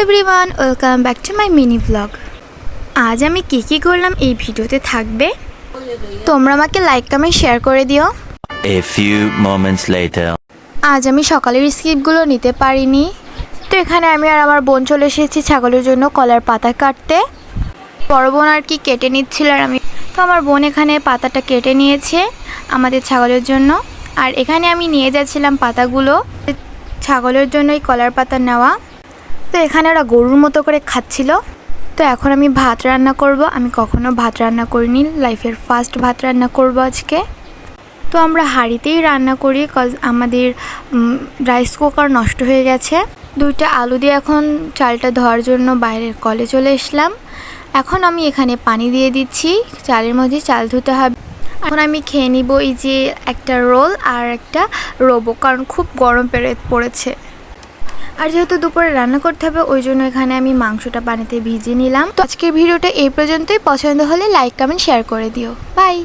Everyone, welcome back to my mini blog. আজ আমি কী করলাম এই ভিডিওতে থাকবে। তোমরা আমাকে লাইক কমেন্ট শেয়ার করে দিও। A few moments later. আজ আমি সকালের স্কিপগুলো নিতে পারিনি, তো এখানে আমি আর আমার বোন চলে এসেছি ছাগলের জন্য কলার পাতা কাটতে। বড় বোন আর কি কেটে নিচ্ছিল, আর আমি তো আমার বোন এখানে পাতাটা কেটে নিয়েছে আমাদের ছাগলের জন্য। আর এখানে আমি নিয়ে যাচ্ছিলাম পাতাগুলো ছাগলের জন্য, এই কলার পাতা নেওয়া। তো এখানে ওরা গরুর মতো করে খাচ্ছিল। তো এখন আমি ভাত রান্না করব। আমি কখনো ভাত রান্না করিনি, লাইফের ফার্স্ট ভাত রান্না করব আজকে। তো আমরা হাঁড়িতেই রান্না করি, কজ আমাদের রাইস কুকার নষ্ট হয়ে গেছে। দুইটা আলু দিয়ে এখন চালটা ধোয়ার জন্য বাইরের কলে চলে এসলাম। এখন আমি এখানে পানি দিয়ে দিচ্ছি, চালের মধ্যে চাল ধুতে হবে। এখন আমি খেয়ে নিব এই যে একটা রোল আর একটা রোবো, কারণ খুব গরম পড়েছে। আর যেহেতু দুপুরে রান্না করতে হবে, ওই জন্য এখানে আমি মাংসটা পানিতে ভিজিয়ে নিলাম। তো আজকের ভিডিওটা এই পর্যন্তই। পছন্দ হলে লাইক কমেন্ট শেয়ার করে দিও। বাই।